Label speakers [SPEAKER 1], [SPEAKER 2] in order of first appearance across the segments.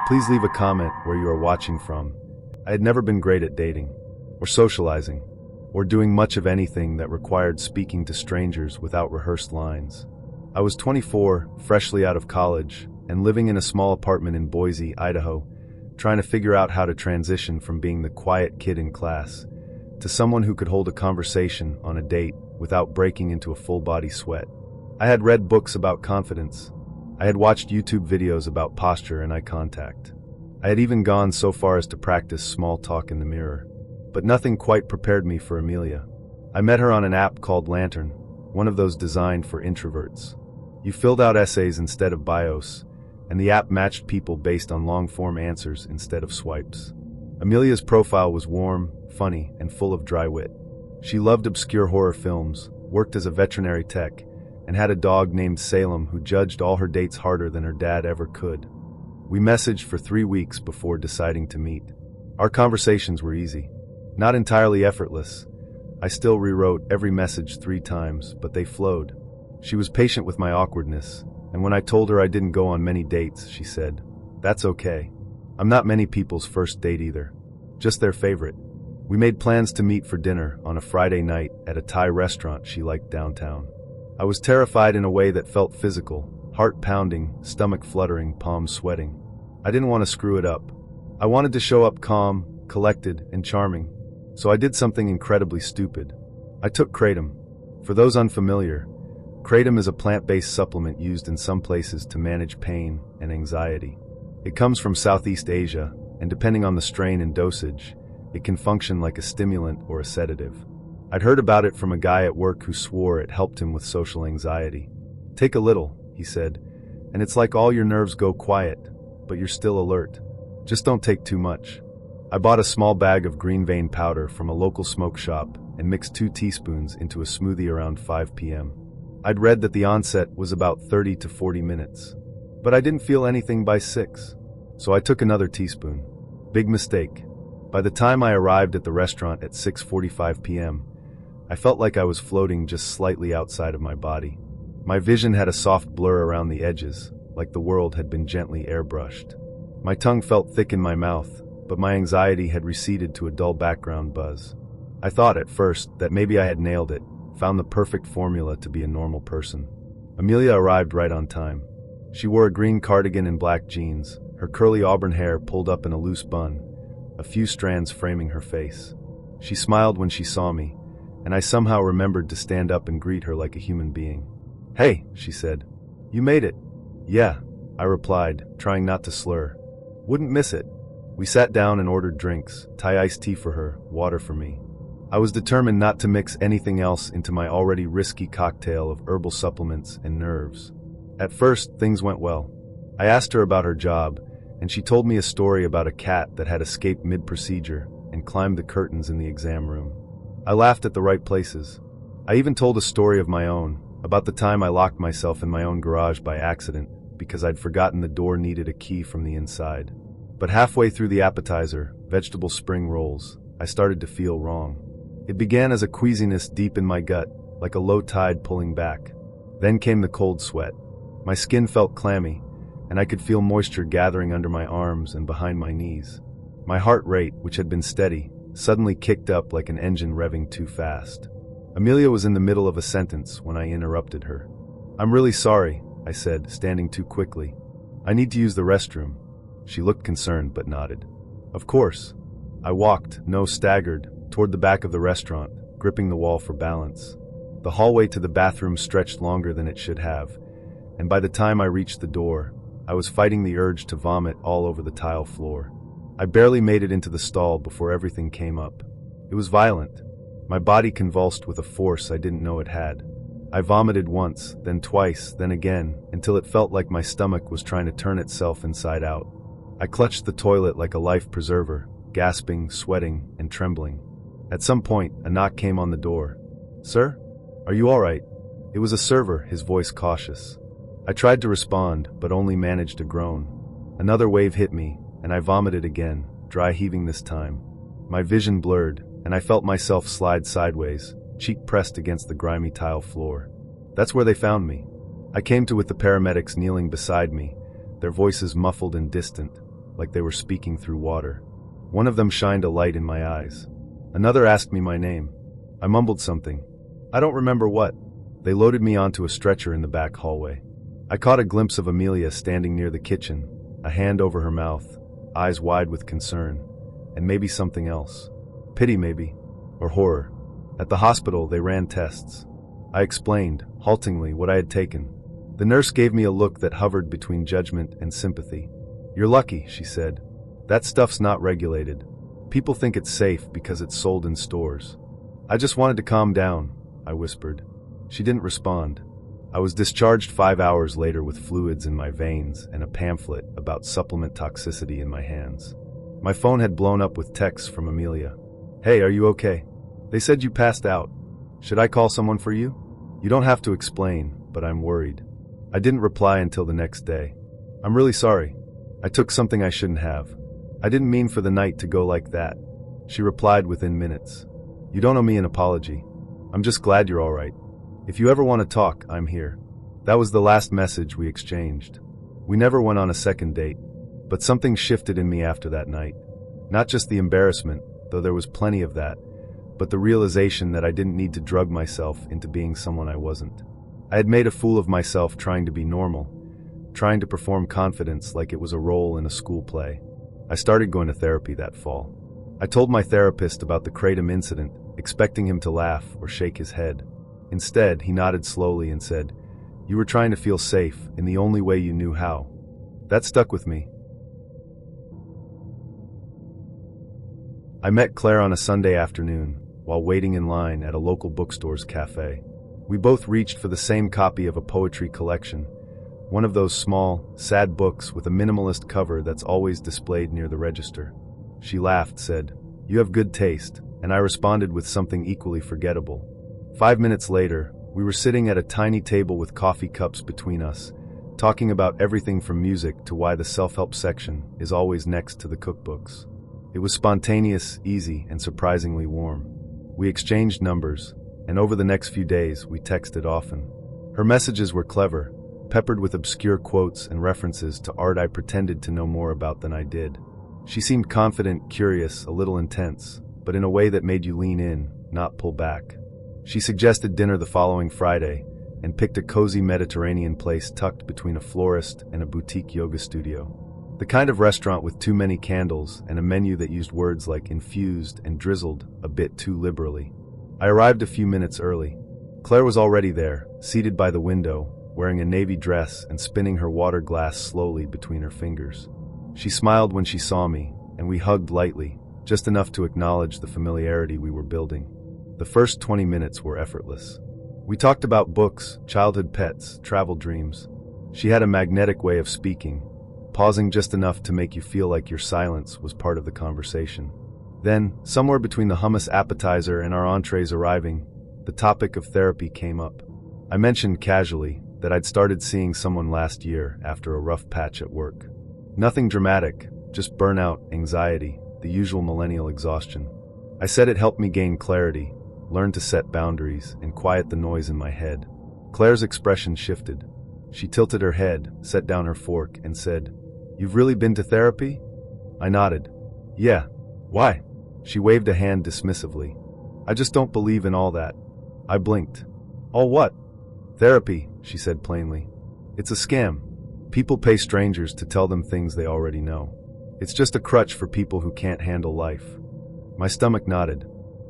[SPEAKER 1] Please leave a comment where you are watching from. I had never been great at dating, or socializing, or doing much of anything that required speaking to strangers without rehearsed lines. I was 24, freshly out of college, and living in a small apartment in Boise, Idaho, trying to figure out how to transition from being the quiet kid in class to someone who could hold a conversation on a date without breaking into a full-body sweat. I had read books about confidence. I had watched YouTube videos about posture and eye contact. I had even gone so far as to practice small talk in the mirror. But nothing quite prepared me for Amelia. I met her on an app called Lantern, one of those designed for introverts. You filled out essays instead of bios, and the app matched people based on long-form answers instead of swipes. Amelia's profile was warm, funny, and full of dry wit. She loved obscure horror films, worked as a veterinary tech, and had a dog named Salem who judged all her dates harder than her dad ever could. We messaged for 3 weeks before deciding to meet. Our conversations were easy, not entirely effortless. I still rewrote every message 3 times, but they flowed. She was patient with my awkwardness, and when I told her I didn't go on many dates, she said, "That's okay. I'm not many people's first date either. Just their favorite." We made plans to meet for dinner on a Friday night at a Thai restaurant she liked downtown. I was terrified in a way that felt physical, heart pounding, stomach fluttering, palms sweating. I didn't want to screw it up. I wanted to show up calm, collected, and charming. So I did something incredibly stupid. I took kratom. For those unfamiliar, kratom is a plant-based supplement used in some places to manage pain and anxiety. It comes from Southeast Asia, and depending on the strain and dosage, it can function like a stimulant or a sedative. I'd heard about it from a guy at work who swore it helped him with social anxiety. "Take a little," he said, "and it's like all your nerves go quiet, but you're still alert. Just don't take too much." I bought a small bag of green vein powder from a local smoke shop and mixed 2 teaspoons into a smoothie around 5 p.m. I'd read that the onset was about 30 to 40 minutes, but I didn't feel anything by 6, so I took another teaspoon. Big mistake. By the time I arrived at the restaurant at 6:45 p.m., I felt like I was floating just slightly outside of my body. My vision had a soft blur around the edges, like the world had been gently airbrushed. My tongue felt thick in my mouth, but my anxiety had receded to a dull background buzz. I thought at first that maybe I had nailed it, found the perfect formula to be a normal person. Amelia arrived right on time. She wore a green cardigan and black jeans, her curly auburn hair pulled up in a loose bun, a few strands framing her face. She smiled when she saw me, and I somehow remembered to stand up and greet her like a human being. "Hey," she said. "You made it." "Yeah," I replied, trying not to slur. "Wouldn't miss it." We sat down and ordered drinks, Thai iced tea for her, water for me. I was determined not to mix anything else into my already risky cocktail of herbal supplements and nerves. At first, things went well. I asked her about her job, and she told me a story about a cat that had escaped mid-procedure and climbed the curtains in the exam room. I laughed at the right places. I even told a story of my own, about the time I locked myself in my own garage by accident because I'd forgotten the door needed a key from the inside. But halfway through the appetizer, vegetable spring rolls, I started to feel wrong. It began as a queasiness deep in my gut, like a low tide pulling back. Then came the cold sweat. My skin felt clammy, and I could feel moisture gathering under my arms and behind my knees. My heart rate, which had been steady, suddenly kicked up like an engine revving too fast. Amelia was in the middle of a sentence when I interrupted her. "I'm really sorry," I said, standing too quickly. "I need to use the restroom." She looked concerned but nodded. "Of course." I walked, staggered, toward the back of the restaurant, gripping the wall for balance. The hallway to the bathroom stretched longer than it should have, and by the time I reached the door, I was fighting the urge to vomit all over the tile floor. I barely made it into the stall before everything came up. It was violent. My body convulsed with a force I didn't know it had. I vomited once, then twice, then again, until it felt like my stomach was trying to turn itself inside out. I clutched the toilet like a life preserver, gasping, sweating, and trembling. At some point, a knock came on the door. "Sir? Are you all right?" It was a server, his voice cautious. I tried to respond, but only managed a groan. Another wave hit me, and I vomited again, dry heaving this time. My vision blurred, and I felt myself slide sideways, cheek pressed against the grimy tile floor. That's where they found me. I came to with the paramedics kneeling beside me, their voices muffled and distant. like they were speaking through water. One of them shined a light in my eyes. Another asked me my name. I mumbled something. I don't remember what. They loaded me onto a stretcher in the back hallway. I caught a glimpse of Amelia standing near the kitchen, a hand over her mouth, eyes wide with concern, and maybe something else. Pity maybe, or horror. At the hospital, they ran tests. I explained, haltingly, what I had taken. The nurse gave me a look that hovered between judgment and sympathy. "You're lucky," she said. "That stuff's not regulated. People think it's safe because it's sold in stores." "I just wanted to calm down," I whispered. She didn't respond. I was discharged 5 hours later with fluids in my veins and a pamphlet about supplement toxicity in my hands. My phone had blown up with texts from Amelia. "Hey, are you okay? They said you passed out. Should I call someone for you? You don't have to explain, but I'm worried." I didn't reply until the next day. "I'm really sorry. I took something I shouldn't have. I didn't mean for the night to go like that." She replied within minutes. "You don't owe me an apology. I'm just glad you're all right. If you ever want to talk, I'm here." That was the last message we exchanged. We never went on a second date, but something shifted in me after that night. Not just the embarrassment, though there was plenty of that, but the realization that I didn't need to drug myself into being someone I wasn't. I had made a fool of myself trying to be normal, trying to perform confidence like it was a role in a school play. I started going to therapy that fall. I told my therapist about the kratom incident, expecting him to laugh or shake his head. Instead, he nodded slowly and said, "You were trying to feel safe in the only way you knew how." That stuck with me. I met Claire on a Sunday afternoon, while waiting in line at a local bookstore's cafe. We both reached for the same copy of a poetry collection, one of those small, sad books with a minimalist cover that's always displayed near the register. She laughed, said, "You have good taste," and I responded with something equally forgettable. 5 minutes later, we were sitting at a tiny table with coffee cups between us, talking about everything from music to why the self-help section is always next to the cookbooks. It was spontaneous, easy, and surprisingly warm. We exchanged numbers, and over the next few days, we texted often. Her messages were clever, peppered with obscure quotes and references to art I pretended to know more about than I did. She seemed confident, curious, a little intense, but in a way that made you lean in, not pull back. She suggested dinner the following Friday, and picked a cozy Mediterranean place tucked between a florist and a boutique yoga studio. The kind of restaurant with too many candles and a menu that used words like infused and drizzled a bit too liberally. I arrived a few minutes early. Claire was already there, seated by the window, wearing a navy dress and spinning her water glass slowly between her fingers. She smiled when she saw me, and we hugged lightly, just enough to acknowledge the familiarity we were building. The first 20 minutes were effortless. We talked about books, childhood pets, travel dreams. She had a magnetic way of speaking, pausing just enough to make you feel like your silence was part of the conversation. Then, somewhere between the hummus appetizer and our entrees arriving, the topic of therapy came up. I mentioned casually that I'd started seeing someone last year after a rough patch at work. Nothing dramatic, just burnout, anxiety, the usual millennial exhaustion. I said it helped me gain clarity, learn to set boundaries, and quiet the noise in my head. Claire's expression shifted. She tilted her head, set down her fork, and said, "You've really been to therapy?" I nodded. "Yeah. Why?" She waved a hand dismissively. "I just don't believe in all that." I blinked. "All what?" "Therapy," she said plainly. "It's a scam. People pay strangers to tell them things they already know. It's just a crutch for people who can't handle life." My stomach nodded.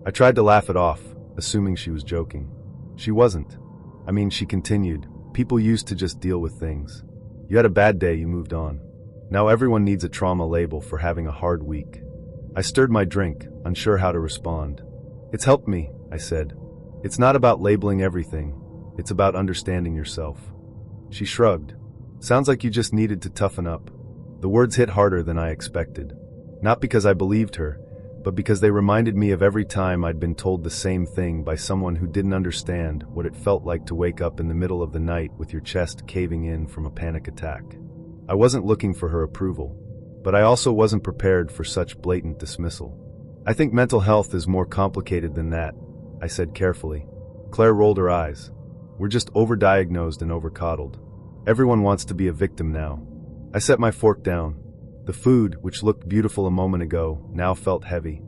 [SPEAKER 1] I tried to laugh it off, assuming she was joking. She wasn't. I mean, she continued, "People used to just deal with things. You had a bad day, you moved on. Now everyone needs a trauma label for having a hard week." I stirred my drink, unsure how to respond. "It's helped me," I said. "It's not about labeling everything. It's about understanding yourself." She shrugged. "Sounds like you just needed to toughen up." The words hit harder than I expected. Not because I believed her, but because they reminded me of every time I'd been told the same thing by someone who didn't understand what it felt like to wake up in the middle of the night with your chest caving in from a panic attack. I wasn't looking for her approval, but I also wasn't prepared for such blatant dismissal. "I think mental health is more complicated than that," I said carefully. Claire rolled her eyes. "We're just overdiagnosed and overcoddled. Everyone wants to be a victim now." I set my fork down. The food, which looked beautiful a moment ago, now felt heavy.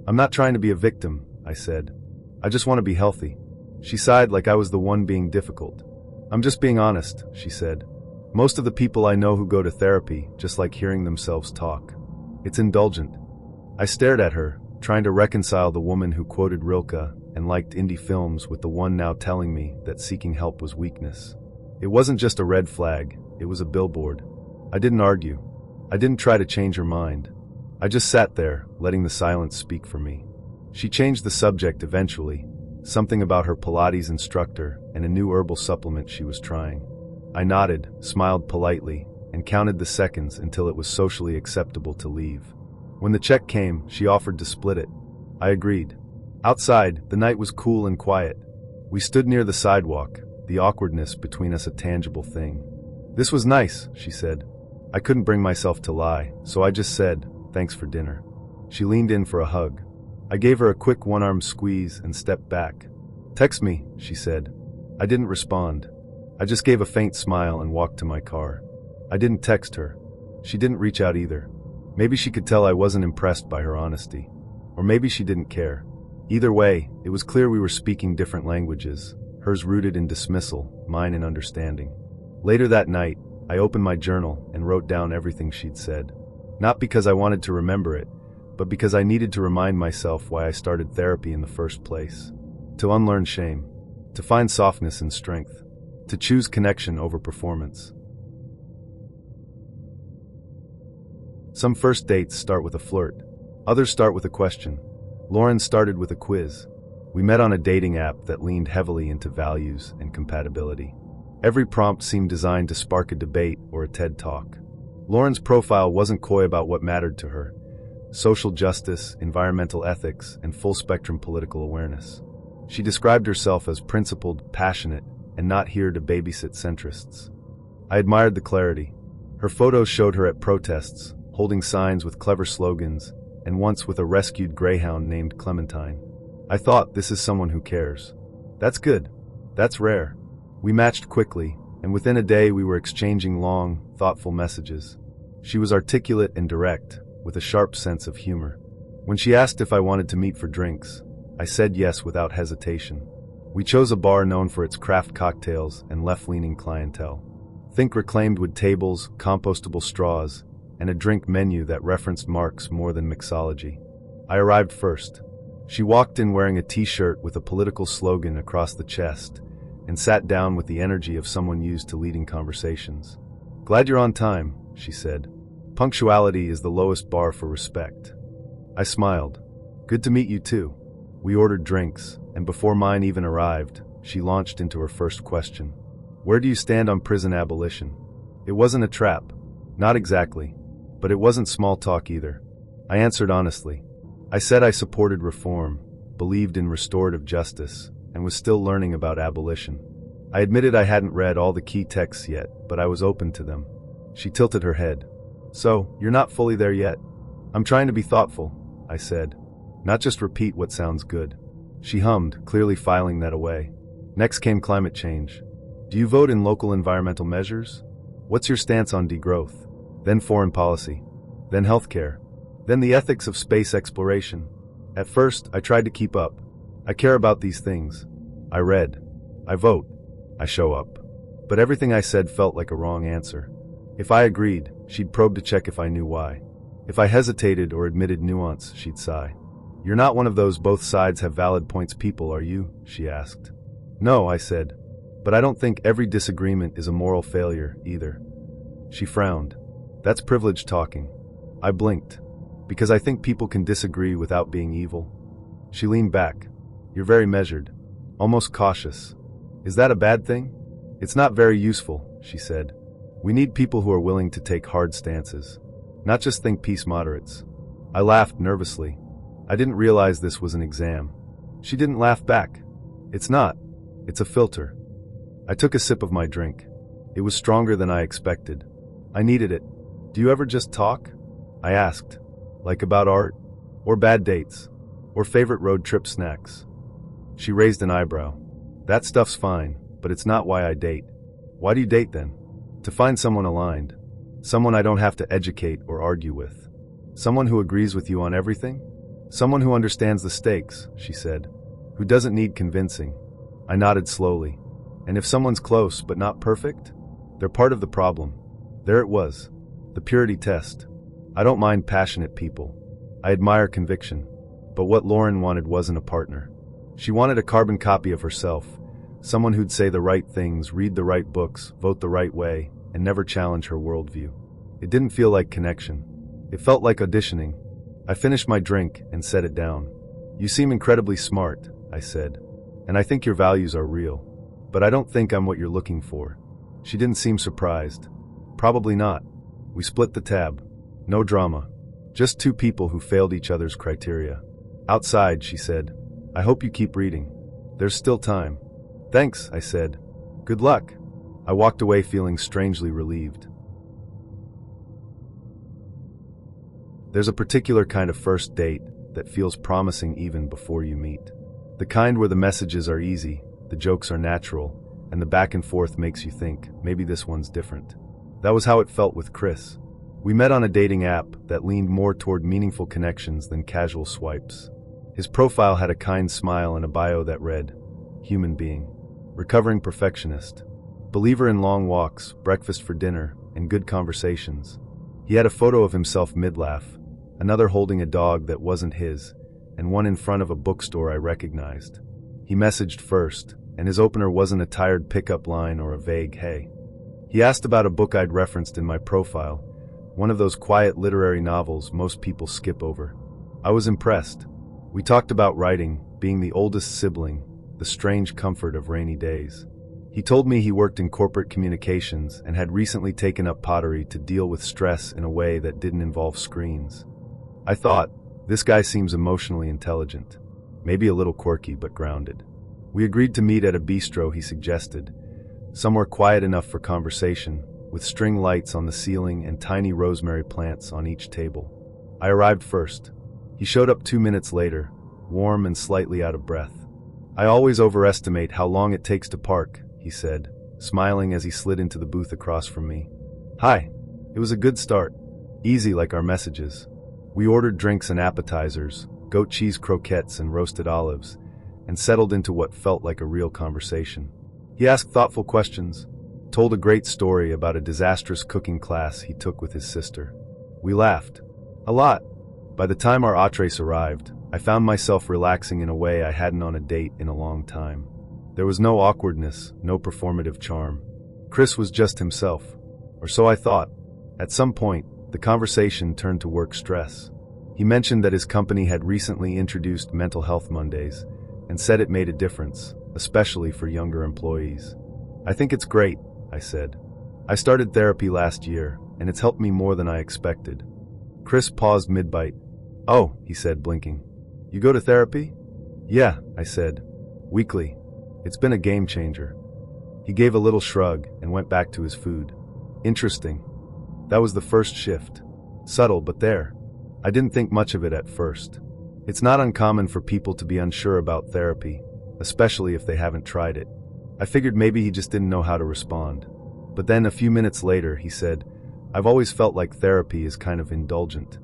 [SPEAKER 1] "I'm not trying to be a victim," I said. "I just want to be healthy." She sighed like I was the one being difficult. "I'm just being honest," she said. "Most of the people I know who go to therapy just like hearing themselves talk. It's indulgent." I stared at her, trying to reconcile the woman who quoted Rilke and liked indie films with the one now telling me that seeking help was weakness. It wasn't just a red flag, it was a billboard. I didn't argue. I didn't try to change her mind. I just sat there, letting the silence speak for me. She changed the subject eventually, something about her Pilates instructor and a new herbal supplement she was trying. I nodded, smiled politely, and counted the seconds until it was socially acceptable to leave. When the check came, she offered to split it. I agreed. Outside, the night was cool and quiet. We stood near the sidewalk, the awkwardness between us a tangible thing. "This was nice," she said. I couldn't bring myself to lie, so I just said, "Thanks for dinner." She leaned in for a hug. I gave her a quick one-arm squeeze and stepped back. "Text me," she said. I didn't respond. I just gave a faint smile and walked to my car. I didn't text her. She didn't reach out either. Maybe she could tell I wasn't impressed by her honesty. Or maybe she didn't care. Either way, it was clear we were speaking different languages, hers rooted in dismissal, mine in understanding. Later that night, I opened my journal and wrote down everything she'd said. Not because I wanted to remember it, but because I needed to remind myself why I started therapy in the first place. To unlearn shame. To find softness and strength. To choose connection over performance. Some first dates start with a flirt. Others start with a question. Lauren started with a quiz. We met on a dating app that leaned heavily into values and compatibility. Every prompt seemed designed to spark a debate or a TED Talk. Lauren's profile wasn't coy about what mattered to her: social justice, environmental ethics, and full-spectrum political awareness. She described herself as principled, passionate, and not here to babysit centrists. I admired the clarity. Her photos showed her at protests, holding signs with clever slogans, and once with a rescued greyhound named Clementine. I thought, this is someone who cares. That's good. That's rare. We matched quickly, and within a day we were exchanging long, thoughtful messages. She was articulate and direct, with a sharp sense of humor. When she asked if I wanted to meet for drinks, I said yes without hesitation. We chose a bar known for its craft cocktails and left-leaning clientele. Think reclaimed wood tables, compostable straws, and a drink menu that referenced Marx more than mixology. I arrived first. She walked in wearing a t-shirt with a political slogan across the chest, and sat down with the energy of someone used to leading conversations. "Glad you're on time," she said. "Punctuality is the lowest bar for respect." I smiled. "Good to meet you too." We ordered drinks, and before mine even arrived, she launched into her first question. "Where do you stand on prison abolition?" It wasn't a trap. Not exactly. But it wasn't small talk either. I answered honestly. I said I supported reform, believed in restorative justice, and was still learning about abolition. I admitted I hadn't read all the key texts yet, but I was open to them. She tilted her head. "So, you're not fully there yet?" "I'm trying to be thoughtful," I said. "Not just repeat what sounds good." She hummed, clearly filing that away. Next came climate change. "Do you vote in local environmental measures? What's your stance on degrowth?" Then foreign policy. Then healthcare. Then the ethics of space exploration. At first, I tried to keep up. I care about these things. I read. I vote. I show up. But everything I said felt like a wrong answer. If I agreed, she'd probe to check if I knew why. If I hesitated or admitted nuance, she'd sigh. "You're not one of those both sides have valid points people, are you?" she asked. "No," I said. "But I don't think every disagreement is a moral failure, either." She frowned. "That's privilege talking." I blinked. "Because I think people can disagree without being evil." She leaned back. "You're very measured. Almost cautious. Is that a bad thing?" "It's not very useful," she said. "We need people who are willing to take hard stances. Not just think peace moderates." I laughed nervously. I didn't realize this was an exam. She didn't laugh back. "It's not. It's a filter." I took a sip of my drink. It was stronger than I expected. I needed it. "Do you ever just talk?" I asked. "Like about art? Or bad dates? Or favorite road trip snacks?" She raised an eyebrow. "That stuff's fine, but it's not why I date." "Why do you date then?" "To find someone aligned." Someone I don't have to educate or argue with. Someone who agrees with you on everything? Someone who understands the stakes, she said. Who doesn't need convincing. I nodded slowly. And if someone's close but not perfect? They're part of the problem. There it was. The purity test. I don't mind passionate people. I admire conviction. But what Lauren wanted wasn't a partner. She wanted a carbon copy of herself. Someone who'd say the right things, read the right books, vote the right way, and never challenge her worldview. It didn't feel like connection. It felt like auditioning. I finished my drink and set it down. You seem incredibly smart, I said. And I think your values are real. But I don't think I'm what you're looking for. She didn't seem surprised. Probably not. We split the tab. No drama. Just two people who failed each other's criteria. Outside, she said. I hope you keep reading. There's still time. Thanks, I said. Good luck. I walked away feeling strangely relieved. There's a particular kind of first date that feels promising even before you meet. The kind where the messages are easy, the jokes are natural, and the back and forth makes you think, maybe this one's different. That was how it felt with Chris. We met on a dating app that leaned more toward meaningful connections than casual swipes. His profile had a kind smile and a bio that read, human being, recovering perfectionist, believer in long walks, breakfast for dinner, and good conversations. He had a photo of himself mid-laugh, another holding a dog that wasn't his, and one in front of a bookstore I recognized. He messaged first, and his opener wasn't a tired pickup line or a vague hey. He asked about a book I'd referenced in my profile, one of those quiet literary novels most people skip over. I was impressed. We talked about writing, being the oldest sibling, the strange comfort of rainy days. He told me he worked in corporate communications and had recently taken up pottery to deal with stress in a way that didn't involve screens. I thought, this guy seems emotionally intelligent. Maybe a little quirky but grounded. We agreed to meet at a bistro he suggested, somewhere quiet enough for conversation, with string lights on the ceiling and tiny rosemary plants on each table. I arrived first. He showed up 2 minutes later, warm and slightly out of breath. I always overestimate how long it takes to park, he said, smiling as he slid into the booth across from me. Hi. It was a good start. Easy like our messages. We ordered drinks and appetizers, goat cheese croquettes and roasted olives, and settled into what felt like a real conversation. He asked thoughtful questions, told a great story about a disastrous cooking class he took with his sister. We laughed. A lot. By the time our entrees arrived, I found myself relaxing in a way I hadn't on a date in a long time. There was no awkwardness, no performative charm. Chris was just himself. Or so I thought. At some point, the conversation turned to work stress. He mentioned that his company had recently introduced Mental Health Mondays, and said it made a difference, especially for younger employees. I think it's great, I said. I started therapy last year, and it's helped me more than I expected. Chris paused mid-bite. Oh, he said, blinking. You go to therapy? Yeah, I said. Weekly. It's been a game changer. He gave a little shrug and went back to his food. Interesting. That was the first shift. Subtle, but there. I didn't think much of it at first. It's not uncommon for people to be unsure about therapy, especially if they haven't tried it. I figured maybe he just didn't know how to respond. But then a few minutes later, he said, I've always felt like therapy is kind of indulgent.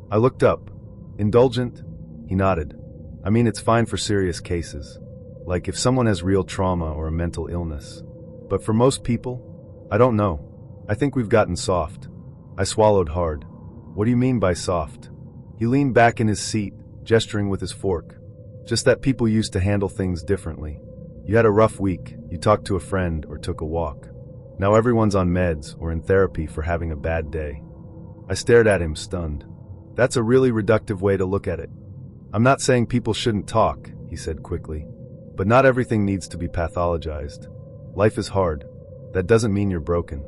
[SPEAKER 1] I looked up. Indulgent? He nodded. I mean, it's fine for serious cases. Like if someone has real trauma or a mental illness. But for most people, I don't know. I think we've gotten soft. I swallowed hard. What do you mean by soft? He leaned back in his seat, gesturing with his fork. Just that people used to handle things differently. You had a rough week, you talked to a friend or took a walk. Now everyone's on meds or in therapy for having a bad day. I stared at him, stunned. That's a really reductive way to look at it. I'm not saying people shouldn't talk, he said quickly. But not everything needs to be pathologized. Life is hard. That doesn't mean you're broken.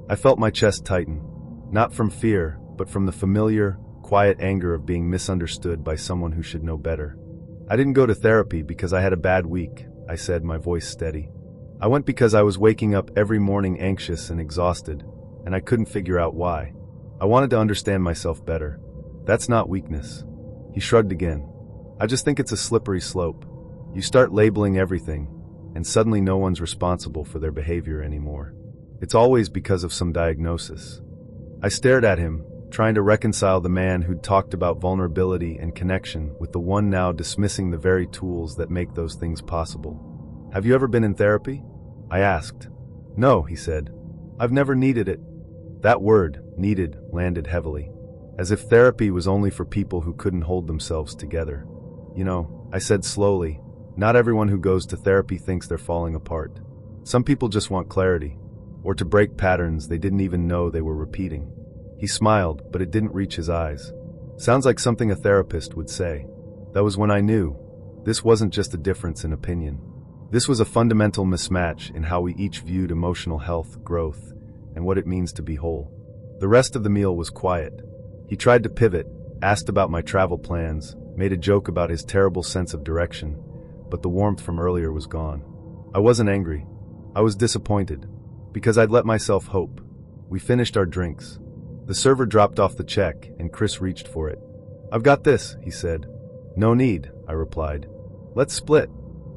[SPEAKER 1] I felt my chest tighten. Not from fear, but from the familiar, quiet anger of being misunderstood by someone who should know better. I didn't go to therapy because I had a bad week, I said, my voice steady. I went because I was waking up every morning anxious and exhausted, and I couldn't figure out why. I wanted to understand myself better. That's not weakness. He shrugged again. I just think it's a slippery slope. You start labeling everything, and suddenly no one's responsible for their behavior anymore. It's always because of some diagnosis. I stared at him, trying to reconcile the man who'd talked about vulnerability and connection with the one now dismissing the very tools that make those things possible. Have you ever been in therapy? I asked. No, he said. I've never needed it. That word, needed, landed heavily. As if therapy was only for people who couldn't hold themselves together. You know, I said slowly, not everyone who goes to therapy thinks they're falling apart. Some people just want clarity, or to break patterns they didn't even know they were repeating. He smiled, but it didn't reach his eyes. Sounds like something a therapist would say. That was when I knew this wasn't just a difference in opinion. This was a fundamental mismatch in how we each viewed emotional health, growth, and what it means to be whole. The rest of the meal was quiet. He tried to pivot, asked about my travel plans, made a joke about his terrible sense of direction, but the warmth from earlier was gone. I wasn't angry. I was disappointed, because I'd let myself hope. We finished our drinks. The server dropped off the check, and Chris reached for it. I've got this, he said. No need, I replied. Let's split.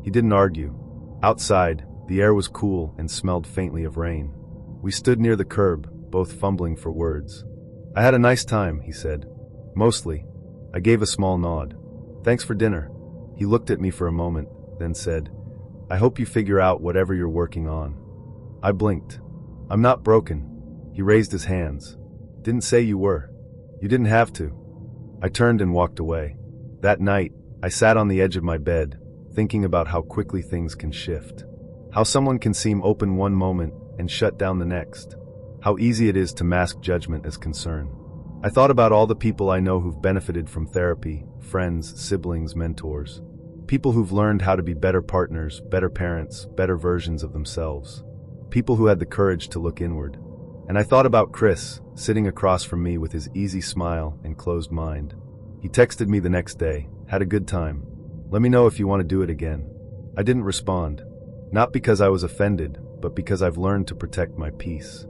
[SPEAKER 1] He didn't argue. Outside, the air was cool and smelled faintly of rain. We stood near the curb, both fumbling for words. I had a nice time, he said. Mostly. I gave a small nod. Thanks for dinner. He looked at me for a moment, then said, I hope you figure out whatever you're working on. I blinked. I'm not broken. He raised his hands. Didn't say you were. You didn't have to. I turned and walked away. That night, I sat on the edge of my bed, thinking about how quickly things can shift. How someone can seem open one moment and shut down the next. How easy it is to mask judgment as concern. I thought about all the people I know who've benefited from therapy, friends, siblings, mentors. People who've learned how to be better partners, better parents, better versions of themselves. People who had the courage to look inward. And I thought about Chris, sitting across from me with his easy smile and closed mind. He texted me the next day, had a good time. Let me know if you want to do it again. I didn't respond. Not because I was offended, but because I've learned to protect my peace.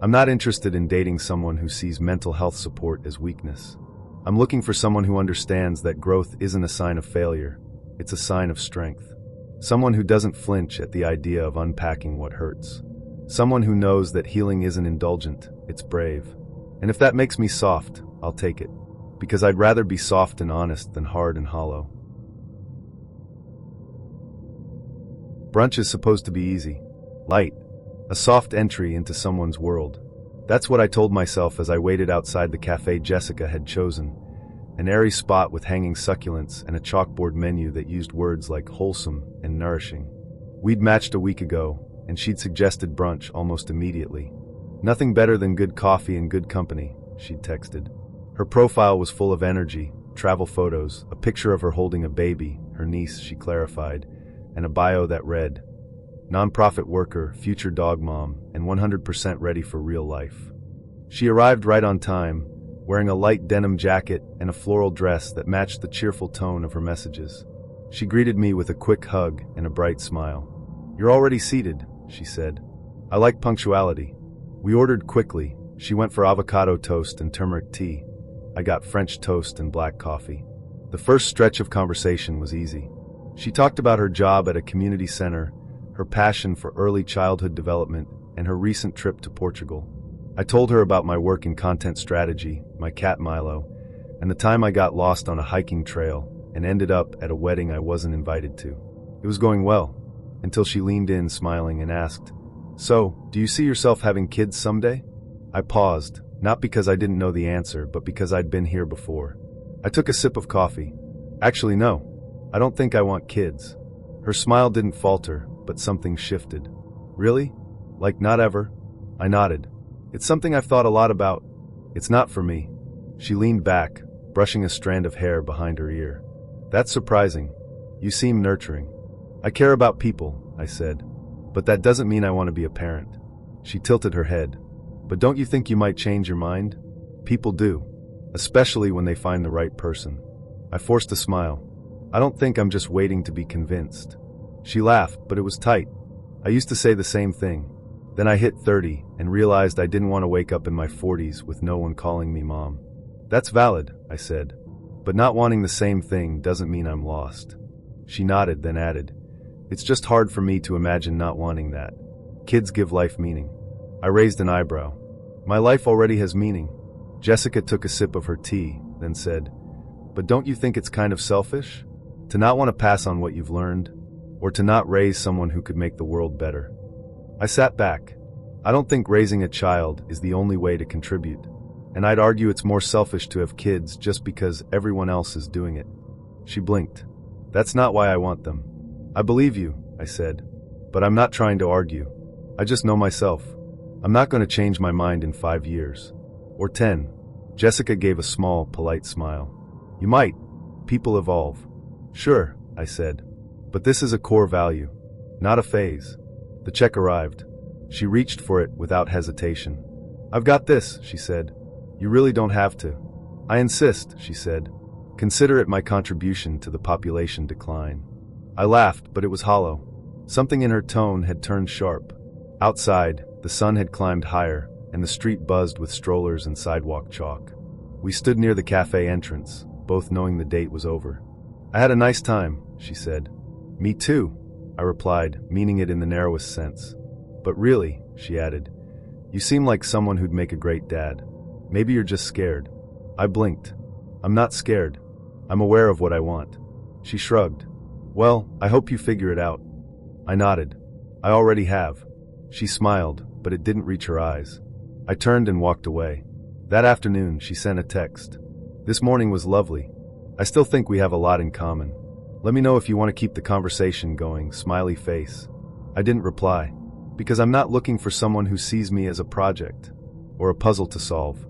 [SPEAKER 1] I'm not interested in dating someone who sees mental health support as weakness. I'm looking for someone who understands that growth isn't a sign of failure, it's a sign of strength. Someone who doesn't flinch at the idea of unpacking what hurts. Someone who knows that healing isn't indulgent, it's brave. And if that makes me soft, I'll take it. Because I'd rather be soft and honest than hard and hollow. Brunch is supposed to be easy, light, a soft entry into someone's world. That's what I told myself as I waited outside the cafe Jessica had chosen, an airy spot with hanging succulents and a chalkboard menu that used words like wholesome and nourishing. We'd matched a week ago, and she'd suggested brunch almost immediately. Nothing better than good coffee and good company, she'd texted. Her profile was full of energy, travel photos, a picture of her holding a baby, her niece, she clarified, and a bio that read, nonprofit worker, future dog mom, and 100% ready for real life. She arrived right on time, wearing a light denim jacket and a floral dress that matched the cheerful tone of her messages. She greeted me with a quick hug and a bright smile. You're already seated, she said. I like punctuality. We ordered quickly. She went for avocado toast and turmeric tea. I got French toast and black coffee. The first stretch of conversation was easy. She talked about her job at a community center, her passion for early childhood development, and her recent trip to Portugal. I told her about my work in content strategy, my cat Milo, and the time I got lost on a hiking trail and ended up at a wedding I wasn't invited to. It was going well, until she leaned in smiling and asked, So, do you see yourself having kids someday? I paused, not because I didn't know the answer, but because I'd been here before. I took a sip of coffee. Actually, no. I don't think I want kids. Her smile didn't falter, but something shifted. Really? Like not ever? I nodded. It's something I've thought a lot about. It's not for me. She leaned back, brushing a strand of hair behind her ear. That's surprising. You seem nurturing. I care about people, I said. But that doesn't mean I want to be a parent. She tilted her head. But don't you think you might change your mind? People do. Especially when they find the right person. I forced a smile. I don't think I'm just waiting to be convinced. She laughed, but it was tight. I used to say the same thing. Then I hit 30 and realized I didn't want to wake up in my 40s with no one calling me mom. That's valid, I said. But not wanting the same thing doesn't mean I'm lost. She nodded, then added, It's just hard for me to imagine not wanting that. Kids give life meaning. I raised an eyebrow. My life already has meaning. Jessica took a sip of her tea, then said, "But don't you think it's kind of selfish? To not want to pass on what you've learned? Or to not raise someone who could make the world better?" I sat back. I don't think raising a child is the only way to contribute. And I'd argue it's more selfish to have kids just because everyone else is doing it. She blinked. "That's not why I want them." "I believe you," I said. "But I'm not trying to argue. I just know myself. I'm not going to change my mind in 5 years. Or 10. Jessica gave a small, polite smile. "You might. People evolve." "Sure," I said. "But this is a core value, not a phase." The check arrived. She reached for it without hesitation. "I've got this," she said. "You really don't have to." "I insist," she said. "Consider it my contribution to the population decline." I laughed, but it was hollow. Something in her tone had turned sharp. Outside, the sun had climbed higher, and the street buzzed with strollers and sidewalk chalk. We stood near the cafe entrance, both knowing the date was over. "I had a nice time," she said. "Me too," I replied, meaning it in the narrowest sense. "But really," she added, "you seem like someone who'd make a great dad. Maybe you're just scared." I blinked. "I'm not scared. I'm aware of what I want." She shrugged. "Well, I hope you figure it out." I nodded. "I already have." She smiled, but it didn't reach her eyes. I turned and walked away. That afternoon, she sent a text. "This morning was lovely. I still think we have a lot in common. Let me know if you want to keep the conversation going, smiley face." I didn't reply, because I'm not looking for someone who sees me as a project or a puzzle to solve.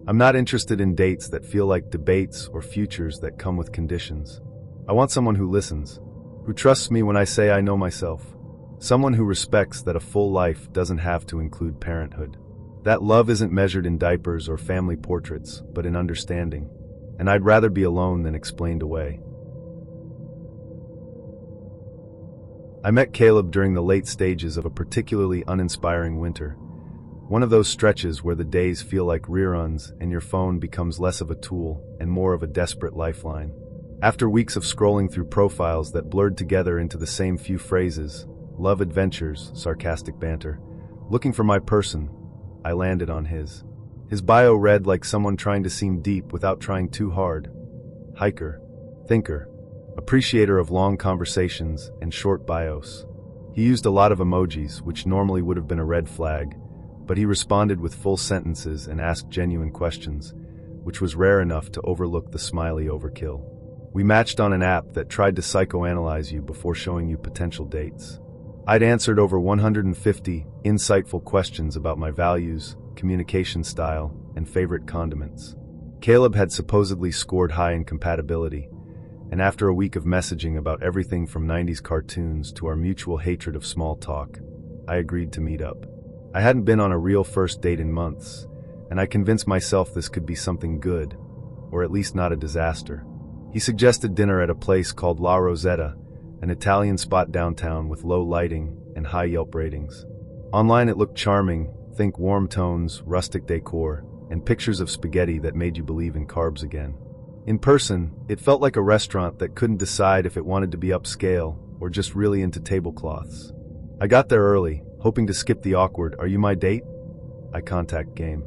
[SPEAKER 1] I'm not interested in dates that feel like debates or futures that come with conditions. I want someone who listens, who trusts me when I say I know myself. Someone who respects that a full life doesn't have to include parenthood. That love isn't measured in diapers or family portraits, but in understanding. And I'd rather be alone than explained away. I met Caleb during the late stages of a particularly uninspiring winter. One of those stretches where the days feel like reruns and your phone becomes less of a tool and more of a desperate lifeline. After weeks of scrolling through profiles that blurred together into the same few phrases, love adventures, sarcastic banter, looking for my person, I landed on his. His bio read like someone trying to seem deep without trying too hard. Hiker, thinker, appreciator of long conversations and short bios. He used a lot of emojis, which normally would have been a red flag, but he responded with full sentences and asked genuine questions, which was rare enough to overlook the smiley overkill. We matched on an app that tried to psychoanalyze you before showing you potential dates. I'd answered over 150 insightful questions about my values, communication style, and favorite condiments. Caleb had supposedly scored high in compatibility, and after a week of messaging about everything from 90s cartoons to our mutual hatred of small talk, I agreed to meet up. I hadn't been on a real first date in months, and I convinced myself this could be something good, or at least not a disaster. He suggested dinner at a place called La Rosetta, an Italian spot downtown with low lighting and high Yelp ratings. Online it looked charming, think warm tones, rustic decor, and pictures of spaghetti that made you believe in carbs again. In person, it felt like a restaurant that couldn't decide if it wanted to be upscale or just really into tablecloths. I got there early, hoping to skip the awkward "are you my date?" eye contact game.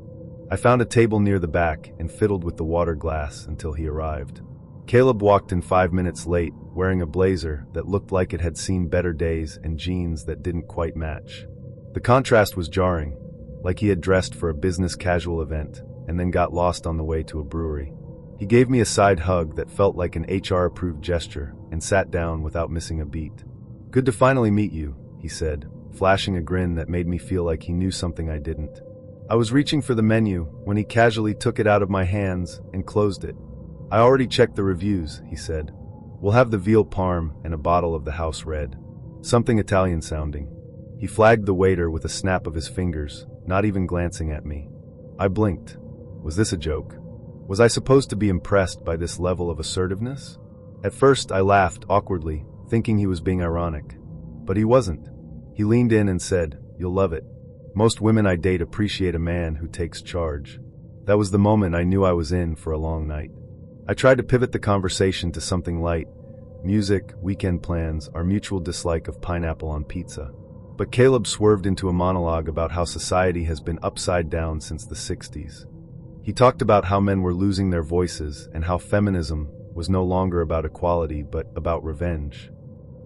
[SPEAKER 1] I found a table near the back and fiddled with the water glass until he arrived. Caleb walked in 5 minutes late, wearing a blazer that looked like it had seen better days and jeans that didn't quite match. The contrast was jarring, like he had dressed for a business casual event and then got lost on the way to a brewery. He gave me a side hug that felt like an HR-approved gesture and sat down without missing a beat. "Good to finally meet you," he said, flashing a grin that made me feel like he knew something I didn't. I was reaching for the menu when he casually took it out of my hands and closed it. "I already checked the reviews," he said. "We'll have the veal parm and a bottle of the house red. Something Italian sounding." He flagged the waiter with a snap of his fingers, not even glancing at me. I blinked. Was this a joke? Was I supposed to be impressed by this level of assertiveness? At first, I laughed awkwardly, thinking he was being ironic. But he wasn't. He leaned in and said, "You'll love it. Most women I date appreciate a man who takes charge." That was the moment I knew I was in for a long night. I tried to pivot the conversation to something light: music, weekend plans, our mutual dislike of pineapple on pizza. But Caleb swerved into a monologue about how society has been upside down since the 60s. He talked about how men were losing their voices and how feminism was no longer about equality but about revenge.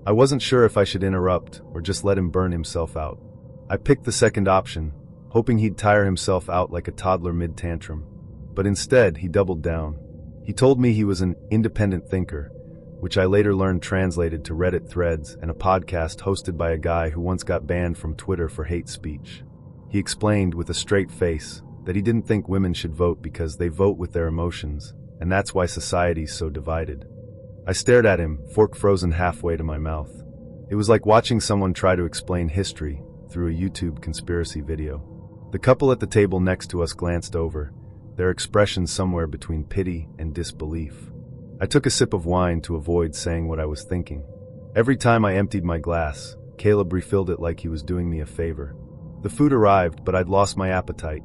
[SPEAKER 1] I wasn't sure if I should interrupt or just let him burn himself out. I picked the second option, hoping he'd tire himself out like a toddler mid-tantrum. But instead, he doubled down. He told me he was an independent thinker, which I later learned translated to Reddit threads and a podcast hosted by a guy who once got banned from Twitter for hate speech. He explained with a straight face that he didn't think women should vote because they vote with their emotions, and that's why society's so divided. I stared at him, fork frozen halfway to my mouth. It was like watching someone try to explain history through a YouTube conspiracy video. The couple at the table next to us glanced over, their expressions somewhere between pity and disbelief. I took a sip of wine to avoid saying what I was thinking. Every time I emptied my glass, Caleb refilled it like he was doing me a favor. The food arrived, but I'd lost my appetite.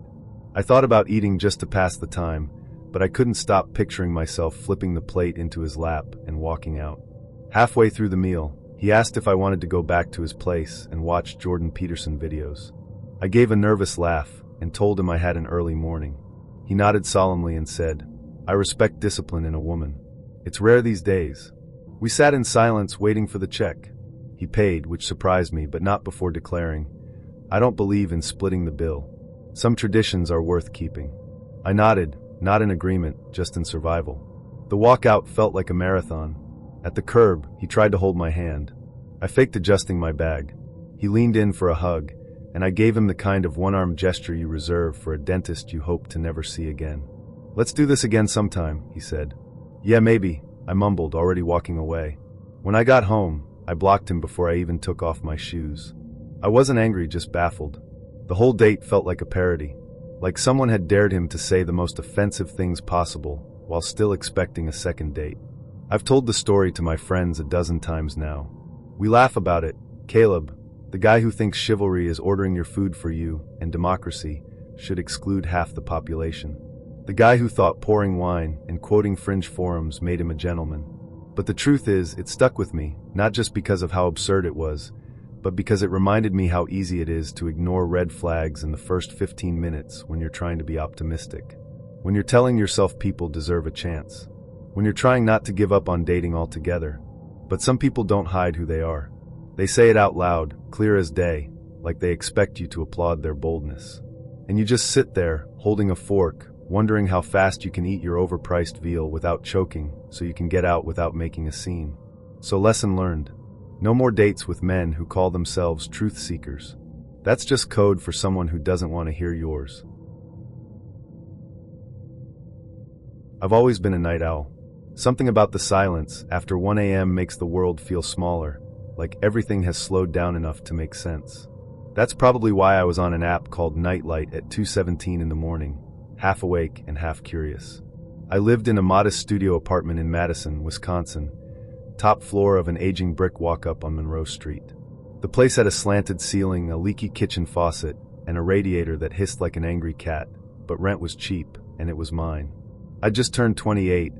[SPEAKER 1] I thought about eating just to pass the time, but I couldn't stop picturing myself flipping the plate into his lap and walking out. Halfway through the meal, he asked if I wanted to go back to his place and watch Jordan Peterson videos. I gave a nervous laugh and told him I had an early morning. He nodded solemnly and said, "I respect discipline in a woman. It's rare these days." We sat in silence waiting for the check. He paid, which surprised me, but not before declaring, "I don't believe in splitting the bill. Some traditions are worth keeping." I nodded, not in agreement, just in survival. The walkout felt like a marathon. At the curb, he tried to hold my hand. I faked adjusting my bag. He leaned in for a hug, and I gave him the kind of one-arm gesture you reserve for a dentist you hope to never see again. "Let's do this again sometime," he said. "Yeah, maybe," I mumbled, already walking away. When I got home, I blocked him before I even took off my shoes. I wasn't angry, just baffled. The whole date felt like a parody, like someone had dared him to say the most offensive things possible while still expecting a second date. I've told the story to my friends a dozen times now. We laugh about it. Caleb, the guy who thinks chivalry is ordering your food for you and democracy should exclude half the population. The guy who thought pouring wine and quoting fringe forums made him a gentleman. But the truth is, it stuck with me, not just because of how absurd it was, but because it reminded me how easy it is to ignore red flags in the first 15 minutes when you're trying to be optimistic. When you're telling yourself people deserve a chance. When you're trying not to give up on dating altogether. But some people don't hide who they are. They say it out loud, clear as day, like they expect you to applaud their boldness. And you just sit there, holding a fork, wondering how fast you can eat your overpriced veal without choking so you can get out without making a scene. So lesson learned. No more dates with men who call themselves truth seekers. That's just code for someone who doesn't want to hear yours. I've always been a night owl. Something about the silence after 1 a.m. makes the world feel smaller, like everything has slowed down enough to make sense. That's probably why I was on an app called Nightlight at 2:17 in the morning, half awake and half curious. I lived in a modest studio apartment in Madison, Wisconsin, top floor of an aging brick walk-up on Monroe Street. The place had a slanted ceiling, a leaky kitchen faucet, and a radiator that hissed like an angry cat, but rent was cheap, and it was mine. I'd just turned 28,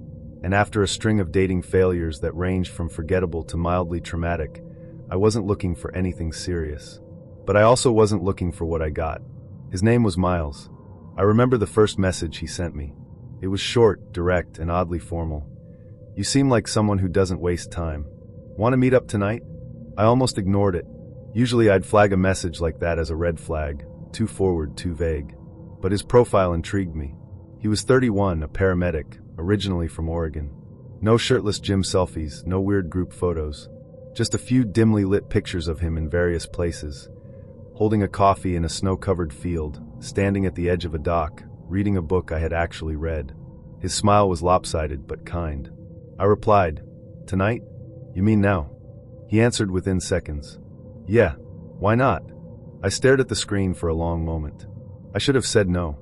[SPEAKER 1] and after a string of dating failures that ranged from forgettable to mildly traumatic, I wasn't looking for anything serious. But I also wasn't looking for what I got. His name was Miles. I remember the first message he sent me. It was short, direct, and oddly formal. "You seem like someone who doesn't waste time. Want to meet up tonight?" I almost ignored it. Usually I'd flag a message like that as a red flag, too forward, too vague. But his profile intrigued me. He was 31, a paramedic, originally from Oregon. No shirtless gym selfies, no weird group photos. Just a few dimly lit pictures of him in various places. Holding a coffee in a snow-covered field, standing at the edge of a dock, reading a book I had actually read. His smile was lopsided but kind. I replied, "Tonight? You mean now?" He answered within seconds. "Yeah, why not?" I stared at the screen for a long moment. I should have said no.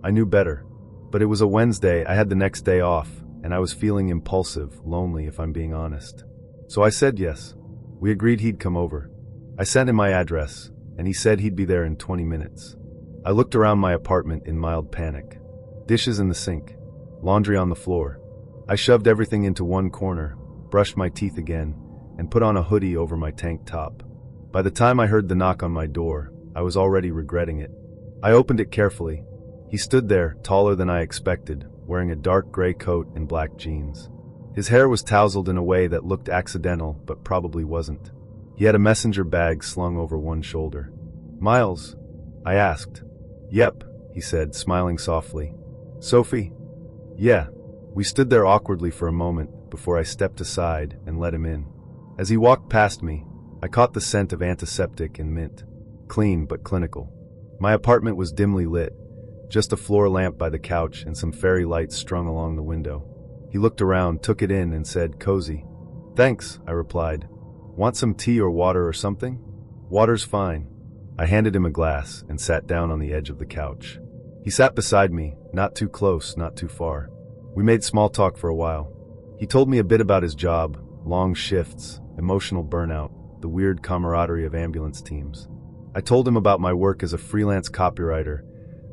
[SPEAKER 1] I knew better. But it was a Wednesday, I had the next day off, and I was feeling impulsive, lonely if I'm being honest. So I said yes. We agreed he'd come over. I sent him my address, and he said he'd be there in 20 minutes. I looked around my apartment in mild panic. Dishes in the sink, laundry on the floor. I shoved everything into one corner, brushed my teeth again, and put on a hoodie over my tank top. By the time I heard the knock on my door, I was already regretting it. I opened it carefully. He stood there, taller than I expected, wearing a dark gray coat and black jeans. His hair was tousled in a way that looked accidental, but probably wasn't. He had a messenger bag slung over one shoulder. "Miles?" I asked. "Yep," he said, smiling softly. "Sophie?" "Yeah." We stood there awkwardly for a moment before I stepped aside and let him in. As he walked past me, I caught the scent of antiseptic and mint. Clean but clinical. My apartment was dimly lit, just a floor lamp by the couch and some fairy lights strung along the window. He looked around, took it in, and said, "Cozy." "Thanks," I replied. "Want some tea or water or something?" "Water's fine." I handed him a glass and sat down on the edge of the couch. He sat beside me, not too close, not too far. We made small talk for a while. He told me a bit about his job, long shifts, emotional burnout, the weird camaraderie of ambulance teams. I told him about my work as a freelance copywriter,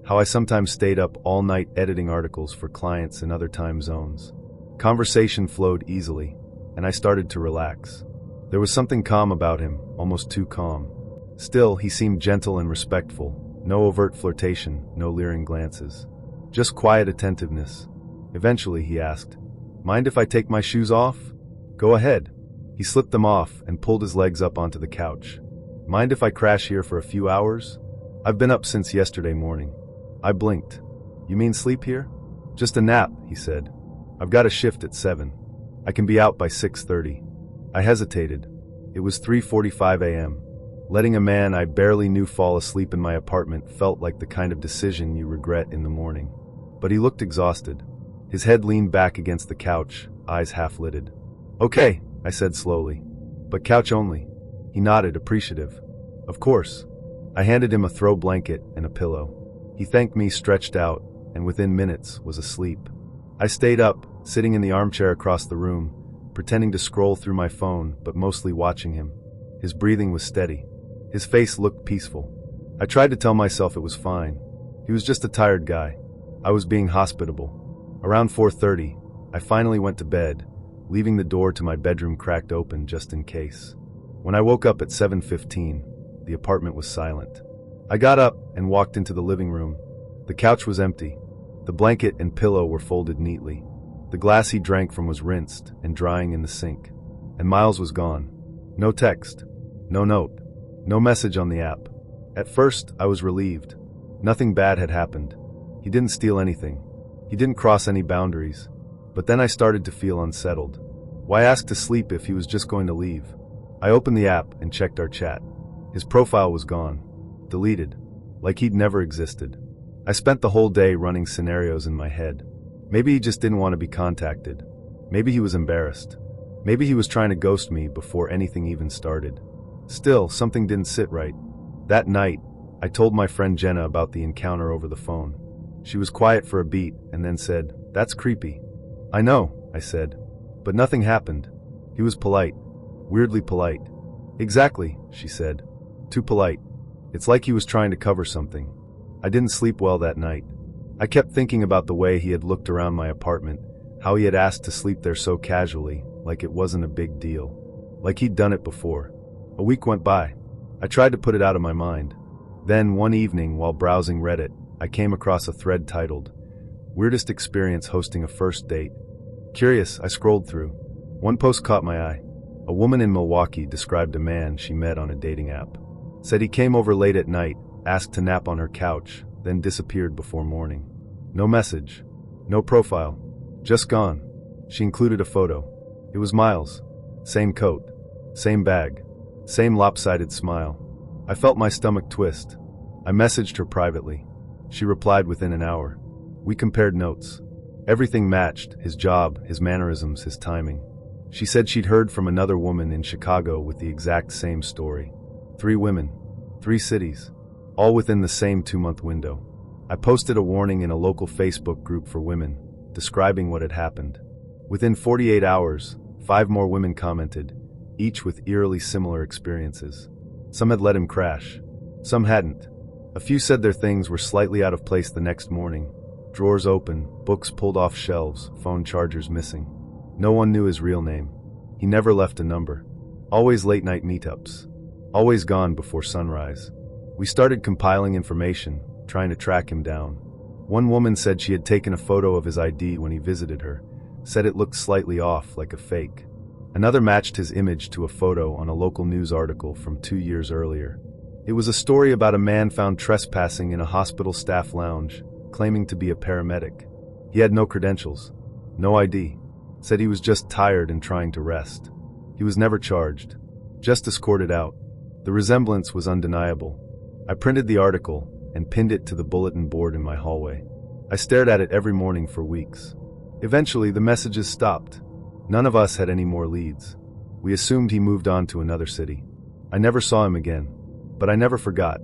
[SPEAKER 1] how I sometimes stayed up all night editing articles for clients in other time zones. Conversation flowed easily, and I started to relax. There was something calm about him, almost too calm. Still, he seemed gentle and respectful, no overt flirtation, no leering glances. Just quiet attentiveness. Eventually, he asked, "Mind if I take my shoes off?" "Go ahead." He slipped them off and pulled his legs up onto the couch. "Mind if I crash here for a few hours?" "I've been up since yesterday morning." I blinked. "You mean sleep here?" "Just a nap," he said. "I've got a shift at 7. I can be out by 6:30. I hesitated. It was 3:45 a.m. Letting a man I barely knew fall asleep in my apartment felt like the kind of decision you regret in the morning. But he looked exhausted. His head leaned back against the couch, eyes half-lidded. "Okay," I said slowly. "But couch only." He nodded, appreciative. "Of course." I handed him a throw blanket and a pillow. He thanked me, stretched out, and within minutes was asleep. I stayed up, sitting in the armchair across the room, pretending to scroll through my phone, but mostly watching him. His breathing was steady. His face looked peaceful. I tried to tell myself it was fine. He was just a tired guy. I was being hospitable. Around 4:30, I finally went to bed, leaving the door to my bedroom cracked open just in case. When I woke up at 7:15, the apartment was silent. I got up and walked into the living room. The couch was empty. The blanket and pillow were folded neatly. The glass he drank from was rinsed and drying in the sink. And Miles was gone. No text. No note. No message on the app. At first, I was relieved. Nothing bad had happened. He didn't steal anything. He didn't cross any boundaries. But then I started to feel unsettled. Why ask to sleep if he was just going to leave? I opened the app and checked our chat. His profile was gone. Deleted. Like he'd never existed. I spent the whole day running scenarios in my head. Maybe he just didn't want to be contacted. Maybe he was embarrassed. Maybe he was trying to ghost me before anything even started. Still, something didn't sit right. That night, I told my friend Jenna about the encounter over the phone. She was quiet for a beat and then said, "That's creepy." "I know," I said. "But nothing happened." He was polite. Weirdly polite. "Exactly," she said. "Too polite. It's like he was trying to cover something." I didn't sleep well that night. I kept thinking about the way he had looked around my apartment, how he had asked to sleep there so casually, like it wasn't a big deal. Like he'd done it before. A week went by. I tried to put it out of my mind. Then, one evening, while browsing Reddit, I came across a thread titled, "Weirdest Experience Hosting a First Date." Curious, I scrolled through. One post caught my eye. A woman in Milwaukee described a man she met on a dating app. Said he came over late at night, asked to nap on her couch, then disappeared before morning. No message. No profile. Just gone. She included a photo. It was Miles. Same coat. Same bag. Same lopsided smile. I felt my stomach twist. I messaged her privately. She replied within an hour. We compared notes. Everything matched, his job, his mannerisms, his timing. She said she'd heard from another woman in Chicago with the exact same story. 3 women. 3 cities. All within the same 2-month window. I posted a warning in a local Facebook group for women, describing what had happened. Within 48 hours, 5 more women commented, each with eerily similar experiences. Some had let him crash. Some hadn't. A few said their things were slightly out of place the next morning. Drawers open, books pulled off shelves, phone chargers missing. No one knew his real name. He never left a number. Always late-night meetups. always gone before sunrise. We started compiling information, trying to track him down. One woman said she had taken a photo of his ID when he visited her, said it looked slightly off, like a fake. Another matched his image to a photo on a local news article from 2 years earlier. It was a story about a man found trespassing in a hospital staff lounge, claiming to be a paramedic. He had no credentials, no ID, said he was just tired and trying to rest. He was never charged, just escorted out. The resemblance was undeniable. I printed the article and pinned it to the bulletin board in my hallway. I stared at it every morning for weeks. Eventually, the messages stopped. None of us had any more leads. We assumed he moved on to another city. I never saw him again, but I never forgot.